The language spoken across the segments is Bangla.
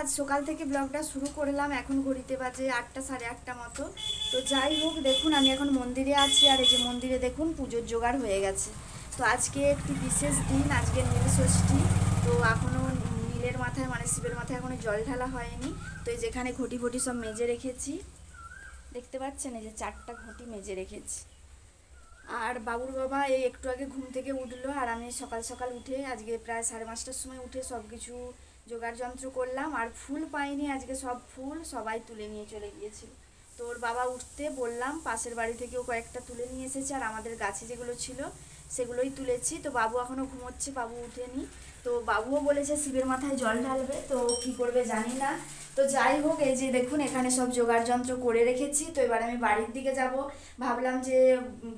আজ সকাল থেকে ব্লগটা শুরু করলাম। এখন ঘড়িতে বাজে 8টা সাড়ে 8টা মতো। তো যাই হোক, দেখুন আমি এখন মন্দিরে আছি, আর এই যে মন্দিরে দেখুন পুজোর জোগাড় হয়ে গেছে। তো আজকে একটি বিশেষ দিন, আজকে নীল ষষ্ঠী। তো এখনও নীলের মাথায় মানে শিবের মাথায় এখনও জল ঢালা হয়নি। তো এই যেখানে ঘটি ফটি সব মেজে রেখেছি, দেখতে পাচ্ছেন এই যে 4টা ঘটি মেজে রেখেছি। আর বাবুর বাবা এই একটু আগে ঘুম থেকে উঠলো, আর আমি সকাল সকাল উঠে আজকে প্রায় 5:30টার সময় উঠে সব কিছু জোগাড় যন্ত্র করলাম। আর ফুল পাইনি আজকে, সব ফুল সবাই তুলে নিয়ে চলে গিয়েছিল। তো ওর বাবা উঠতে বললাম, পাশের বাড়ি থেকেও কয়েকটা তুলে নিয়ে এসেছে, আর আমাদের গাছে যেগুলো ছিল সেগুলোই তুলেছি। তো বাবু এখনও ঘুমোচ্ছে, বাবু উঠেনি। তো বাবুও বলেছে শিবের মাথায় জল ঢালবে, তো কি করবে জানি না। তো যাই হোক, এই যে দেখুন এখানে সব জোগাড় যন্ত্র করে রেখেছি। তো এবার আমি বাড়ির দিকে যাব। ভাবলাম যে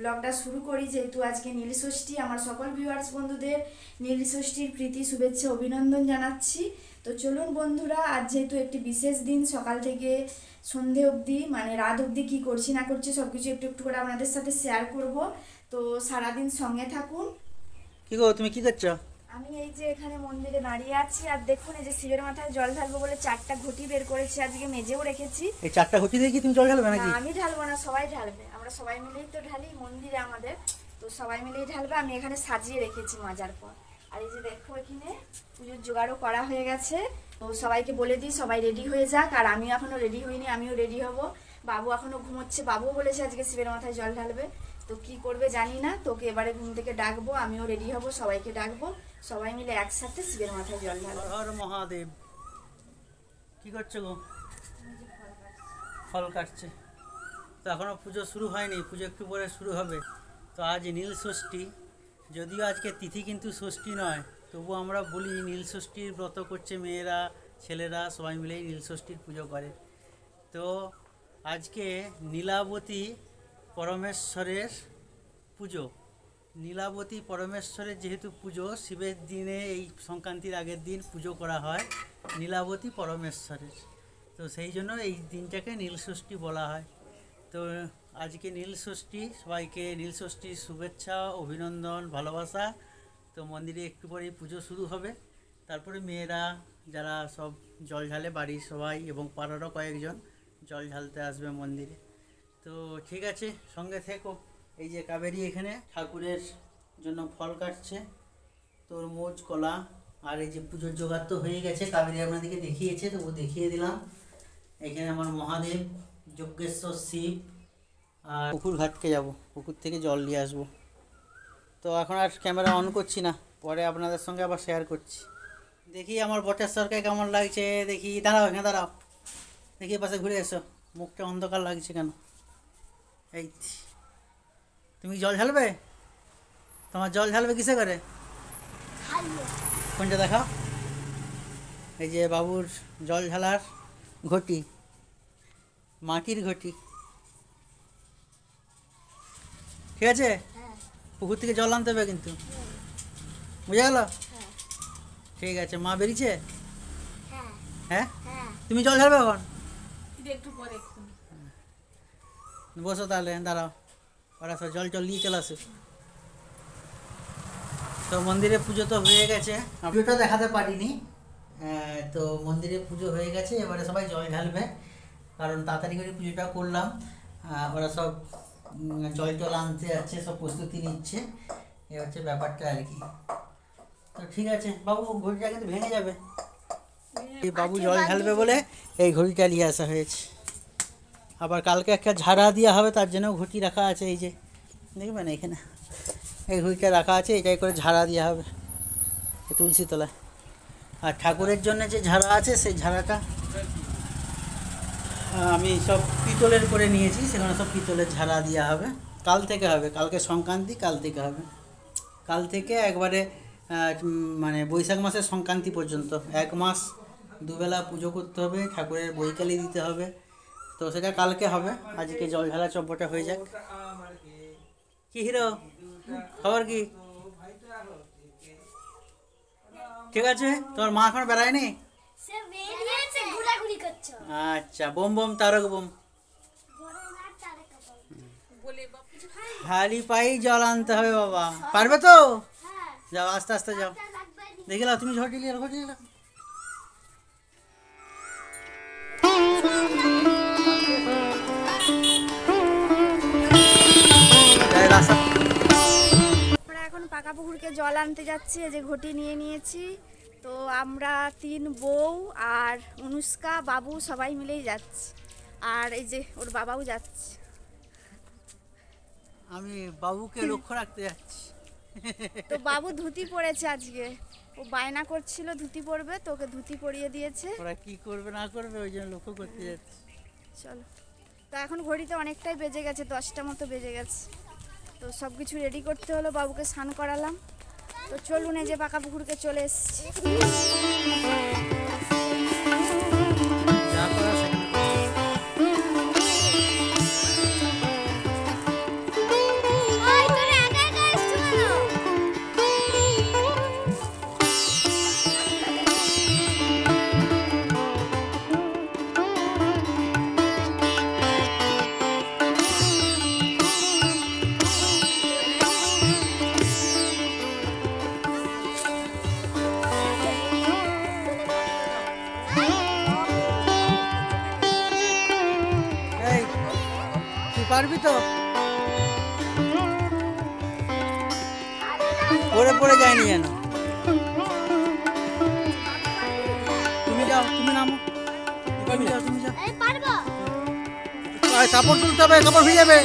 ব্লগটা শুরু করি, যেহেতু আজকে নীল ষষ্ঠী। আমার সকল ভিউয়ার্স বন্ধুদের নীল ষষ্ঠীর প্রীতি শুভেচ্ছা অভিনন্দন জানাচ্ছি। তো চলুন বন্ধুরা, আজ যেহেতু একটি বিশেষ দিন, সকাল থেকে সন্ধে অবধি মানে রাত অবধি কী করছি না করছি সব কিছু একটু একটু করে আপনাদের সাথে শেয়ার করব। তো সারাদিন সঙ্গে থাকুন। কি গো, তুমি কি করছো? আমি এই যে এখানে মন্দিরে দাঁড়িয়ে আছি, আর দেখুন এই যে শিবের মাথায় জল ঢালবো বলে 4টা ঘটি বের করেছি, আজকে মেজেও রেখেছি। এই 4টা ঘটি দিয়ে কি তুমি জল ঢালবে নাকি? না, আমি ঢালবো না, সবাই ঢালবে। আমরা সবাই মিলেই তো ঢালি মন্দিরে আমাদের, তো সবাই মিলেই ঢালবে। আমি এখানে সাজিয়ে রেখেছি মাজার পর। আর এই যে দেখো এখানে পুজোর জোগাড়ও করা হয়ে গেছে। তো সবাইকে বলে দিই সবাই রেডি হয়ে যাক, আর আমিও এখনো রেডি হইনি, আমিও রেডি হব। বাবু এখনো ঘুমোচ্ছে, বাবুও বলেছে আজকে শিবের মাথায় জল ঢালবে। তো কি করবে জানি না, তোকে এবারে ঘুম থেকে ডাকবো, আমিও রেডি হব, সবাইকে ডাকবো, সবাই মিলে একসাথে শিবের মাথায় জল ঢালবো। হর মহাদেব। কি করছো গো? ফল কাটছে। তো এখনো পুজো শুরু হয়নি, পুজো একটু পরে শুরু হবে। তো আজ নীল ষষ্ঠী, যদিও আজকে তিথি কিন্তু ষষ্ঠী নয়, তবু আমরা বলি নীল ষষ্ঠীর ব্রত করছে মেয়েরা, ছেলেরা সবাই মিলেই নীল ষষ্ঠীর পুজো করে। তো আজকে নীলাবতী পরমেশ্বরের পুজো। নীলাবতী পরমেশ্বরের যেহেতু পুজো, শিবের দিনে এই সংক্রান্তির আগের দিন পুজো করা হয় নীলাবতী পরমেশ্বরের। তো সেই জন্য এই দিনটাকে নীল ষষ্ঠী বলা হয়। তো আজকে নীল ষষ্ঠী, সবাইকে নীল ষষ্ঠীর শুভেচ্ছা অভিনন্দন ভালোবাসা। তো মন্দিরে একটু পরেই পুজো শুরু হবে, তারপরে মেয়েরা যারা সব জল ঢালে বাড়ির সবাই এবং পাড়ারও কয়েকজন জল ঢালতে আসবে মন্দিরে। তো ঠিক আছে, সঙ্গে থেকো। এই যে কাবেরী এখানে ঠাকুরের জন্য ফল কাটছে, তরমুজ কলা। আর এই যে পুজোর জোগাড় তো হয়ে গেছে, কাবেরী আপনাদেরকে দেখিয়েছে, তো ও দেখিয়ে দিলাম। এখানে আমার মহাদেব, যজ্ঞেশ্বর শিব। আর পুকুর ঘাটকে যাব, পুকুর থেকে জল নিয়ে আসবো। তো এখন আর ক্যামেরা অন করছি না, পরে আপনাদের সঙ্গে আবার শেয়ার করছি। দেখি আমার বটেশ্বরকে কেমন লাগছে, দেখি। দাঁড়াও, এখানে দাঁড়াও, দেখি পাশে ঘুরে এসো। মুখটা অন্ধকার লাগছে কেন? এই তুমি জল ঢালবে? তোমার জল ঢালবে কিসে করে? কোনটা দেখাও। এই যে বাবুর জল ঢালার ঘটি, মাটির ঘটি। ঠিক আছে, পুকুর থেকে জল আনতে হবে কিন্তু, বুঝে গেল? ঠিক আছে, মা বেরিয়েছে? হ্যাঁ, তুমি জল ঢালবে এখন? বসো তাহলে, দাঁড়াও, ওরা সব জল নিয়ে চলে আসে। তো মন্দিরে পুজো তো হয়ে গেছে, পুজোটা দেখাতে পারিনি। তো মন্দিরে পুজো হয়ে গেছে, এবারে সবাই জল ঢালবে, কারণ তাড়াতাড়ি করে পুজোটা করলাম। ওরা সব জল টল আনতে যাচ্ছে, সব প্রস্তুতি নিচ্ছে, এ হচ্ছে ব্যাপারটা আর কি। তো ঠিক আছে, বাবু ঘড়িটা কিন্তু ভেঙে যাবে। এই বাবু জল ঢালবে বলে এই ঘড়িটা নিয়ে আসা হয়েছে। আবার কালকে একটা ঝাড়া দেওয়া হবে, তার জন্য ঘটি রাখা আছে। এই যে দেখবেন এখানে এই ঘড়িটা রাখা আছে, এটাই করে ঝাড়া দেওয়া হবে তুলসী তলায়। আর ঠাকুরের জন্য যে ঝাড়া আছে, সেই ঝাড়াটা আমি সব পিতলের করে নিয়েছি, সেখানে সব পিতলের ঝাড়া দেওয়া হবে। কাল থেকে হবে, কালকে সংক্রান্তি, কাল থেকে হবে। কাল থেকে একবারে মানে বৈশাখ মাসের সংক্রান্তি পর্যন্ত 1 মাস দুবেলা পুজো করতে হবে, ঠাকুরের বৈকালি দিতে হবে। তো সেটা কালকে হবে, আজকে জল ঢালা চব্বটা হয়ে যাক। কি হিরো, খবর কি? ঠিক আছে, তোমার মা এখন বেড়ায়নি? আচ্ছা, বোম বোম তারক বোম। খালি পাই জল আনতে হবে বাবা, পারবে তো? যাও, আস্তে আস্তে যাও। দেখে নাও, তুমি ঝটিলি আর ঘটিলি। পুকুরকে জল আনতে যাচ্ছি, এই যে ঘটি নিয়ে নিয়েছি। তো আমরা 3 বউ আর অনুষ্কা বাবু সবাই মিলেই যাচ্ছি, আর এই যে ওর বাবাও যাচ্ছে। আমি বাবুকে লক্ষ্য রাখতে যাচ্ছি। তো বাবু ধুতি পরেছে আজকে, ও বায়না করছিল ধুতি পরবে, তো ওকে ধুতি পরিয়ে দিয়েছে। ওরা কি করবে না করবে ওই জন্য লক্ষ্য করতে যাচ্ছি। চলো, তো এখন ঘড়িতে অনেকটাই বেজে গেছে, 10টা মতো বেজে গেছে। তো সব কিছু রেডি করতে হলো, বাবুকে স্নান করালাম। তো চলুন, এই যে পাকা পুকুরকে চলে এসেছি। যা করার সেখানে পারবি তো? পরে পরে যায়নি যেন। তুমি যাও, তুমি নামো, তুমি যাও, তুমি যাও। কাপড় তুলতে হবে, কাপড় ভিজে যাবে।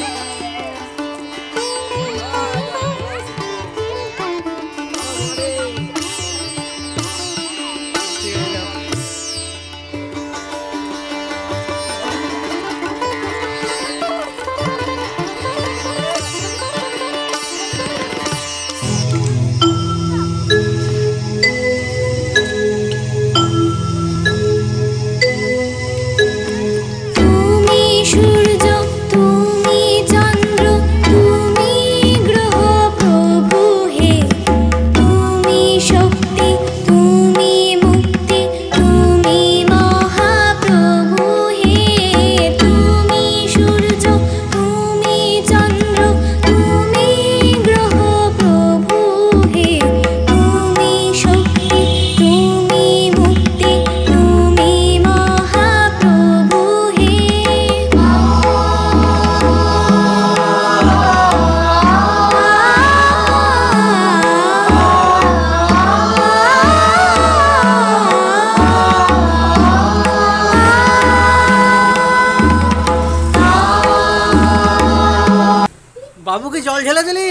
বাবুকে জল ঢেলে দিলি?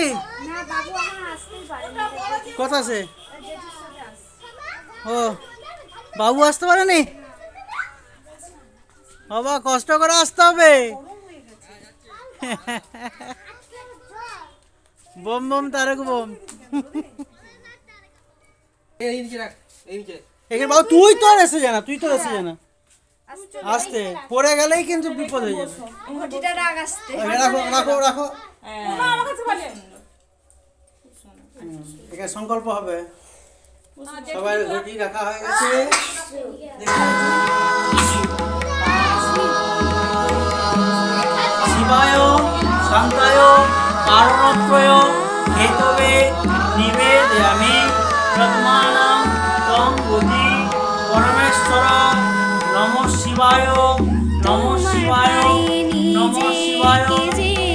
না, বাবু এখন আসতেই পারেনি। কথা আছে? ও বাবু আসতে পারেনি? বাবা কষ্ট করে আসতে হবে। Bomb bomb Tarak bomb. এখানে বাবু তুই তো এসে জানা, তুই তো এসে জানা। আসতে পড়ে গেলেই কিন্তু বিপদ হয়ে যাবে। ঘটিটা রাগ আসতে। রাখো রাখো রাখো। এখানে সংকল্প হবে। সবাই ঘটি রাখা হয়ে গেছে। শিবায় শান্তায় কারণত্রয় হেতবে নিবেদয়ামি ব্রহ্মাণং তং বোধি পরমেশ্বর নমঃ শিবায় নমঃ শিবায় নমঃ শিবায়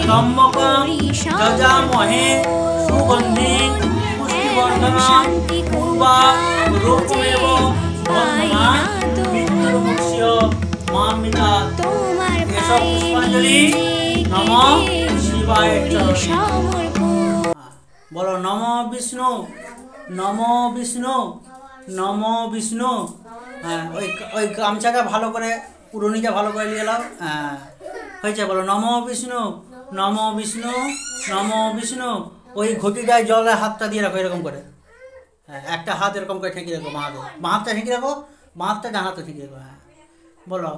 ত্রম্বকং যজামহে সুগন্ধিং পুষ্টিবর্ধনং রূপমেব বন্ধনাৎ মৃত্যুর্মুক্ষ্য মামিতা এসব পুষ্পাঞ্জলি নমঃ শিবায় বলো নমঃ বিষ্ণু নমঃ বিষ্ণু নমঃ বিষ্ণু। হ্যাঁ ওই গামছাটা ভালো করে পুরনিটা ভালো করে নিয়ে এলাম। হ্যাঁ হয়েছে, বলো নমঃ বিষ্ণু নমঃ বিষ্ণু নমঃ বিষ্ণু। ওই ঘটিটায় জলে হাতটা দিয়ে রাখো এরকম করে। হ্যাঁ একটা হাত এরকম করে ঠেকিয়ে রাখো, বাঁ হাতটা ঠেকিয়ে রাখো, বাঁ হাতটা ডান হাতটা ঠেকিয়ে রাখো। হ্যাঁ বলো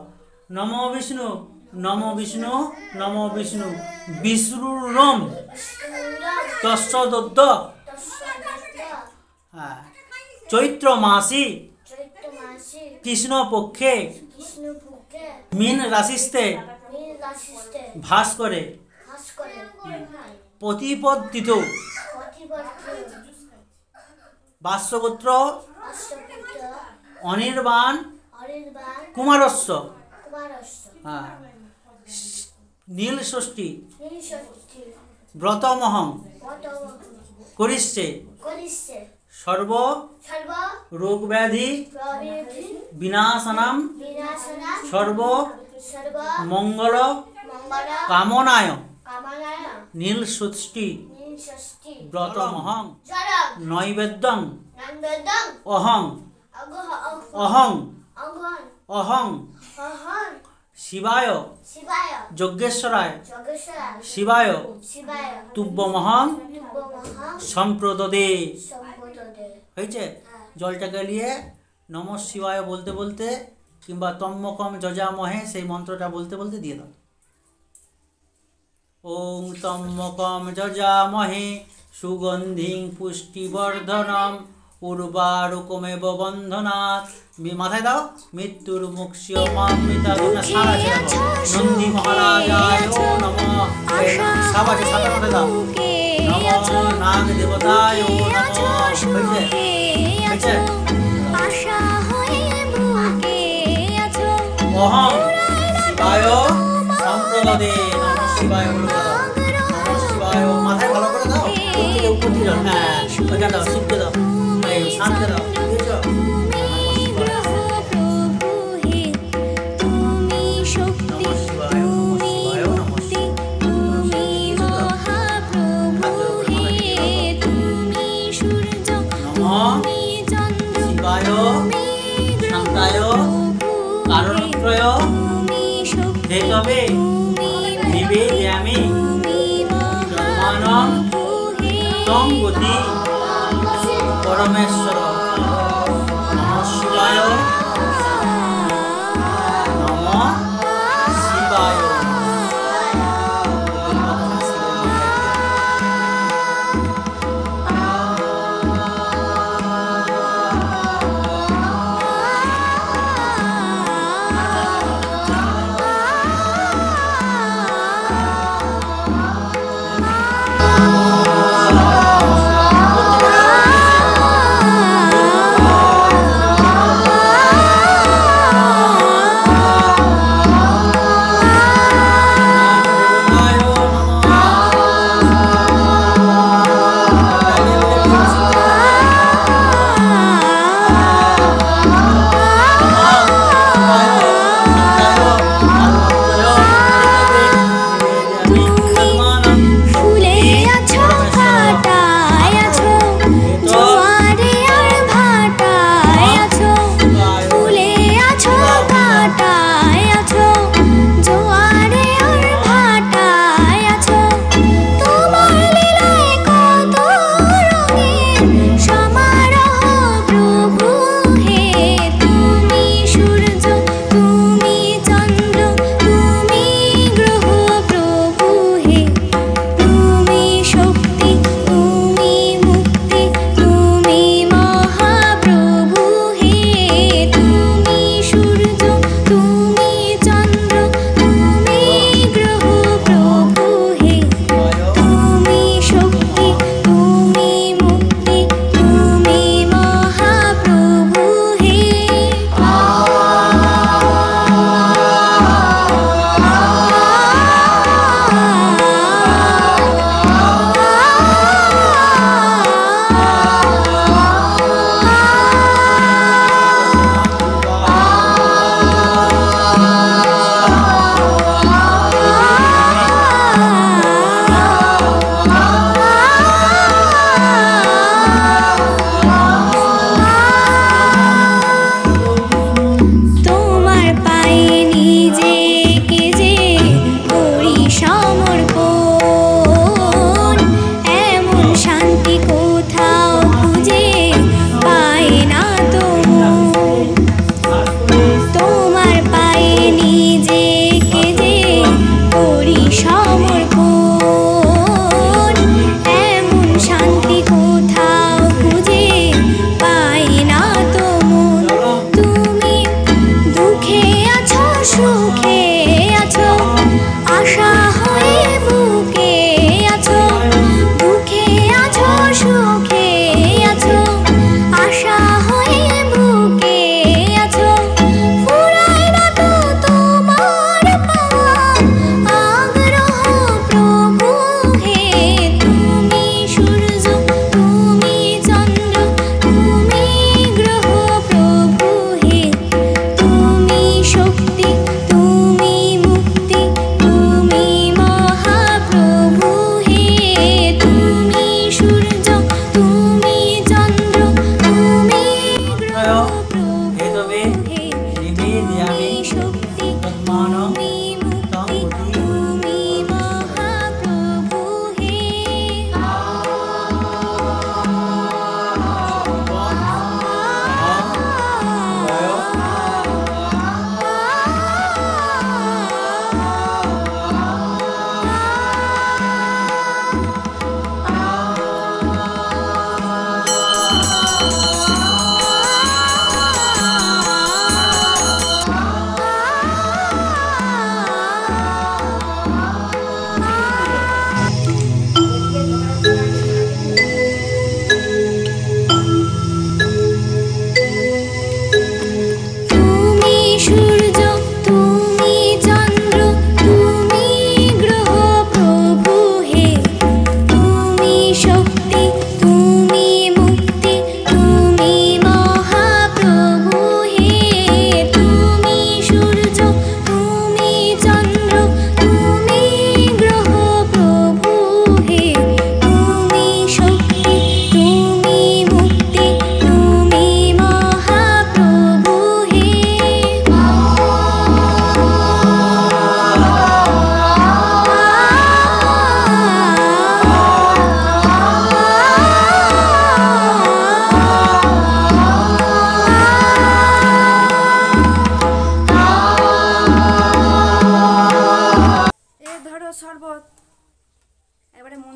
নমঃ বিষ্ণু নমঃ বিষ্ণু নমঃ বিষ্ণু। বিষ্ণুরম তস্যদ্য। হ্যাঁ চৈত্র মাসি কৃষ্ণ পক্ষে মীন রাশিস্তে ভাস করে প্রতিপদ্দিত বাস্যগোত্র অনির্বাণ কুমারস্য। হ্যাঁ নীল ষষ্ঠী ব্রতমহং করিষ্যে করিষ্যে সর্ব সর্ব রোগ ব্যাধি প্রবৃদ্ধি বিনাশনাম বিনাশনা সর্ব সর্ব মঙ্গল মঙ্গল কামনায় কামনায় নীলষষ্ঠী ষষ্ঠী ব্রতমহং চরম নৈবেদ্যং নন্দদং অহং অগহ অহং অঙ্গন অহং অহন শিবায় শিবায় যজ্ঞেশ্বরায় যোগেশ্বরায় শিবায় শিবায় তুব্যমহং তুব্বমহং সম্প্রদদে। সম্পদদে। হয়েছে? জলটাকে নিয়ে নম শিবায় বলতে বলতে কিংবা তম্মকম যজামহে সেই মন্ত্রটা বলতে বলতে দিয়ে দাও। ওং তম্মকম যজামহে সুগন্ধিং পুষ্টিবর্ধনম উর্বারুকমেব বন্ধনাৎ। মাথায় দাও। মৃত্যুর মুক্ষ্য মামৃতা সারা নন্দী মহারাজায় নমঃ। সাবাজে সাথে মাথায় দাও। নমঃ নাগ দেবতায় নমঃ। হয়েছে? অহং শিবায় সম্প্রদদে। নমঃ শিবায় বলে দাও। নমঃ শিবায়। মাথায় ভালো করে দাও। উপর থেকে দাও। হ্যাঁ ওইখানে দাও। শিবকে দাও। এই শান্তি দাও। বুঝেছো? নমঃ শিবায়। নমঃ শিবায়। নমঃ শিবায়। নমঃ শিবায় শান্তায় কারণত্রয় হেতবে নিবেদয়ামি ব্রহ্মাণং তং গতি পরমেশ্বর। নমঃ শিবায়। নমঃ শিবায়।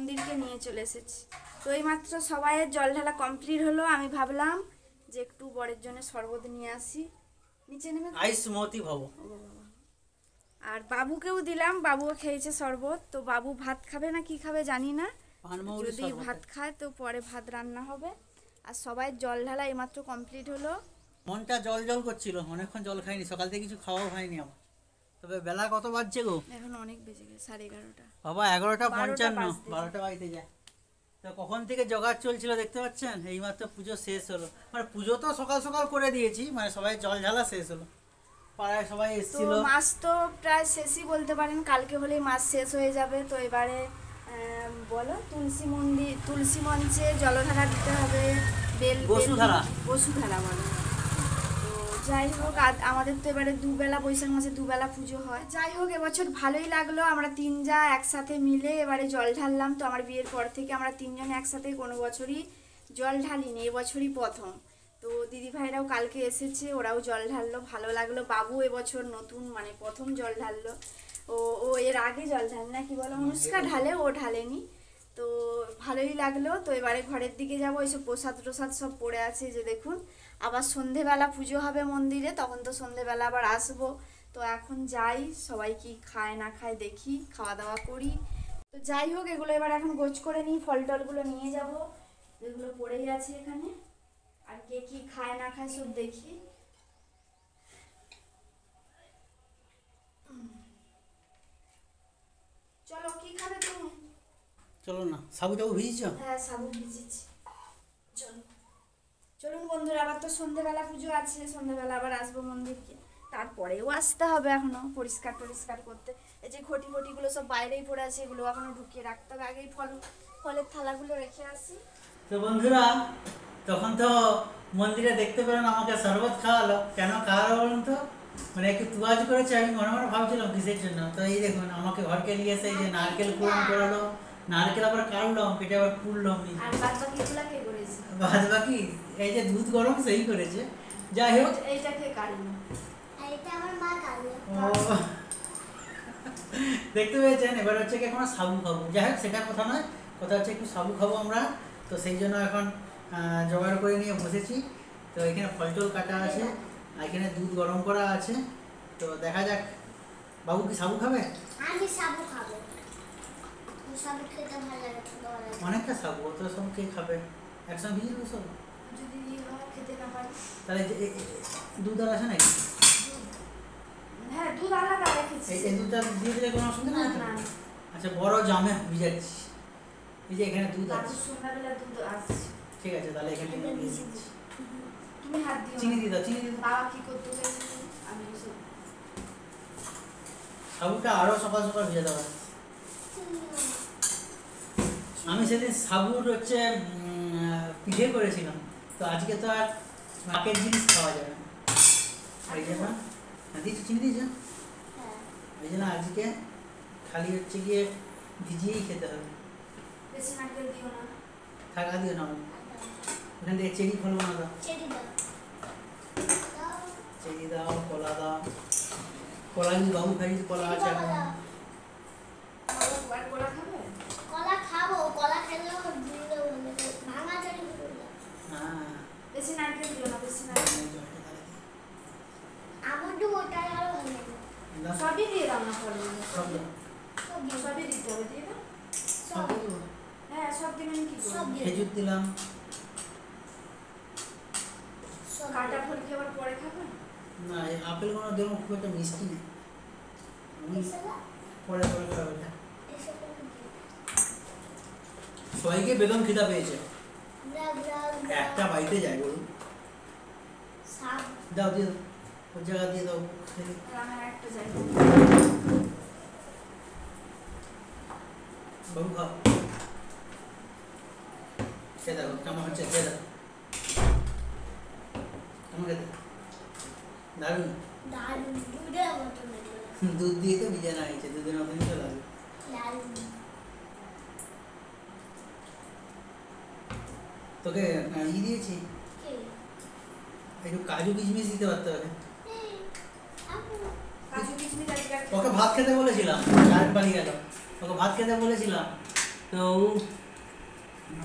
মন্দিরকে নিয়ে চলে এসেছি। তো এইমাত্র সবাইয়ের জল ঢালা কমপ্লিট হলো। আমি ভাবলাম যে একটু বরের জন্য শরবত নিয়ে আসি। নিচে নেমে আইসমতি ভব। আর বাবুকেও দিলাম, বাবুও খেয়েছে শরবত। তো বাবু ভাত খাবে না কি খাবে জানি না, পানমৌরি যদি ভাত খায় তো পরে ভাত রান্না হবে। আর সবাই জল ঢালা এইমাত্র কমপ্লিট হলো। মনটা জল জল করছিল, অনেকক্ষণ জল খাইনি, সকাল থেকে কিছু খাওয়াও হয়নি আমার। তবে বেলা কত বাজছে গো? এখন অনেক বেজে গেছে, 11:30। বাবা 11:55, বাজতে 12টা বাজতে যায়। তো কখন থেকে জোগাড় চলছিল দেখতে পাচ্ছেন, এইমাত্র পুজো শেষ হলো। মানে পুজো তো সকাল সকাল করে দিয়েছি, মানে সবাই জল ঢালা শেষ হলো, পাড়ায় সবাই তো এসেছিল। মাস তো প্রায় শেষই বলতে পারেন, কালকে হলেই মাস শেষ হয়ে যাবে। তো এবারে বলো তুলসী মঞ্চে জলধারা দিতে হবে, বসুধারা বলো। তো যাই হোক, আমাদের তো এবারে দুবেলা, বৈশাখ মাসে দুবেলা পুজো হয়। যাই হোক, এবছর ভালোই লাগলো, আমরা 3 যা একসাথে মিলে এবারে জল ঢাললাম। তো আমার বিয়ের পর থেকে আমরা 3 জন একসাথে কোনো বছরই জল ঢালিনি, এবছরই প্রথম। তো দিদি ভাইরাও কালকে এসেছে, ওরাও জল ঢাললো, ভালো লাগলো। বাবু এবছর নতুন, মানে প্রথম জল ঢাললো। ও এর আগে জল ঢালে না, কি বলো, অনুষ্কা ঢালে, ও ঢালেনি। তো ভালোই লাগলো। তো এবারে ঘরের দিকে যাবো, এইসব প্রসাদ টসাদ সব পড়ে আছে যে দেখুন। আবার সন্ধেবেলা পুজো হবে মন্দিরে, তখন তো সন্ধেবেলা আবার আসবো। তো এখন যাই, সবাই কি খায় না খায় দেখি, খাওয়া দাওয়া করি। তো যাই হোক, এগুলো এবার এখন গোছ করে নিই, ফল টলগুলো নিয়ে যাব, এগুলো পড়েই আছে এখানে। আর কে কি খায় না খায় সব দেখি। চলো, কি খাবে তুমি? চলো না, সাবু টাবু ভিজিছ? হ্যাঁ, সাবু ভিজেছি। চলুন বন্ধুরা, আবার তো সন্ধ্যেবেলা পুজো আছে, সন্ধ্যেবেলা আবার আসবো মন্দিরকে, তারপরেও আসতে হবে এখনো পরিষ্কার টরিষ্কার করতে। এই যে ঘটিগুলো সব বাইরেই পড়ে আছে, এগুলো এখনো ঢুকিয়ে রাখতে হবে। আগেই ফলের থালাগুলো রেখে আসি। তো বন্ধুরা, তখন তো মন্দিরে দেখতে পেলেন আমাকে শরবত খাওয়ালো। কেন খাওয়ালো বলুন তো? মানে একটু তুয়াজ করেছে, আমি মনে মনে ভাবছিলাম কিসের জন্য। তো এই দেখুন, আমাকে ঘরকে নিয়ে এসে এই যে নারকেল কুড়ানো করালো, নারকেল আবার কাটলাম, কেটে আবার কুড়লাম। আর বাদ বাকিগুলো কে করেছে? বাদ বাকি এই যে দুধ গরম সেই করেছে। যাই হোক, এইটা কে কাটলো? এটা আমার মা কাটলো। ও দেখতে পেয়েছেন। এবার হচ্ছে কি, এখন সাবু খাবো। যাই হোক, সেটা কথা নয়, কথা হচ্ছে একটু সাবু খাবো আমরা। তো সেই জন্য এখন জোগাড় করে নিয়ে বসেছি। তো এখানে ফল টল কাটা আছে, আর এখানে দুধ গরম করা আছে। তো দেখা যাক, বাবু কি সাবু খাবে? আমি সাবু খাবো। সাবু খেতে ভালো লাগে, অনেকটা সাবু, অত সব কে খাবে? একসঙ্গে ভিজে দেবো সব। যদি খেতে না পারি তাহলে দুধ আর আছে নাকি? হ্যাঁ, দুধ আলাদা রেখেছি। এই দুধটা দিয়ে দিলে কোনো অসুবিধা নেই তো? না, আচ্ছা, বড় জামে ভিজাচ্ছি। এই যে এখানে দুধ বাবু আছে। সন্ধ্যাবেলা দুধ আসছে। ঠিক আছে, তাহলে এখানে দিয়ে দিচ্ছি। তুমি হাত দিও না। চিনি দিয়ে দাও, চিনি দিয়ে দাও। বাবা কি করতে চাইছে আমি এসব সাবুটা আরো সকাল সকাল ভিজে দেওয়া। আমি সেদিন সাবুর হচ্ছে পিঠে করেছিলাম। তো আজকে তো আর পাকের জিনিস খাওয়া যাবে না, এই জন্য দিয়েছো, চিনি দিয়েছো, এই জন্য আজকে খালি হচ্ছে গিয়ে ভিজিয়েই খেতে হবে। বেশি নারকেল দিও না। থাকা দিও না, ওখান থেকে চেরি ফল বানা দাও। চেরি দাও। চেরি দাও, কলা দাও। কলা যদি বাবু খাই, কলা আছে এখন। কলা খাবে? কলা খাবো, কলা খেলে ভাঙা চড়ি হ্যাঁ, বেশি নারকেল দিও না, বেশি নারকেল। আমার তো ওটাই আরো ভালো লাগে। সবই দিয়ে দাও না, ফলগুলো সব দাও। সবই দিতে হবে, দিয়ে দাও। সব দেবো। হ্যাঁ, সব দিবেন কি সব করবো? দিয়ে খেজুর দিলাম। কাটা ফল কি আবার পরে খাবে? না, এই আপেলগুলো দেবো, খুব একটা মিষ্টি নেই। আমি পরে পরে খাবো এটা। সবাইকে বেদম খিদা পেয়েছে, একটা বাড়িতে যায় বলুন। দাও, দিয়ে দাও, ওর জায়গা দিয়ে দাও। আর আমার একটা যাই। বাবু খাও, খেয়ে দেখো কেমন হচ্ছে, খেয়ে দেখো কেমন খেতে। দারুণ। দুধ দিয়ে তো ভিজানো হয়েছে, দুধের মতনই তো লাগবে। তোকে দিয়েছি, একটু কাজু কিশমিশ দিতে পারতে হবে। কাজু কিশমিশ আজকে ওকে ভাত খেতে বলেছিলাম, কারেন্ট বাড়ি গেল। ওকে ভাত খেতে বলেছিলাম, তো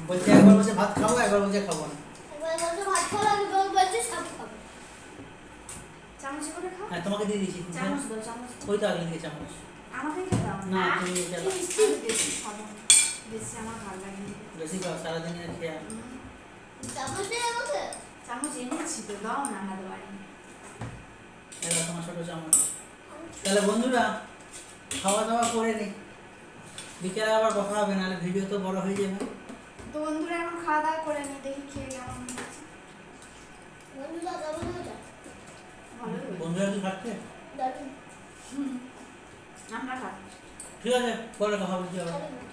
বলছে একবার বলছে ভাত খাবো, একবার বলছে খাবো না। একবার বলছে ভাত খাবো, একবার বলছে শাক খাবো। চামচে করে খাও। হ্যাঁ তোমাকে দিয়ে দিয়েছি। চামচ দাও, চামচ দাও। ওই তো আগলে দিকে চামচ। আমাকে এটা দাও না তুমি এটা দাও। আমি বেশি খাবো না। বেশি আমার ভালো লাগে না। বেশি খাও, সারাদিন খেয়ে। চামচ দিয়ে আমাকে চামচ এনেছি তো, দাও না হাত বাড়ি। এটা তোমার ছোট চামচ। তাহলে বন্ধুরা খাওয়া দাওয়া করে নি, বিকেলে আবার কথা হবে, নাহলে ভিডিও তো বড় হয়ে যাবে। তো বন্ধুরা এখন খাওয়া দাওয়া করে নি, দেখি খেয়ে কেমন হয়েছে। বন্ধুরা কেমন হয়েছে? ভালো হয়েছে। বন্ধুরা কি খাচ্ছে? দারুণ। আমরা খাচ্ছি। ঠিক আছে, পরে কথা বলছি আবার। দারুণ।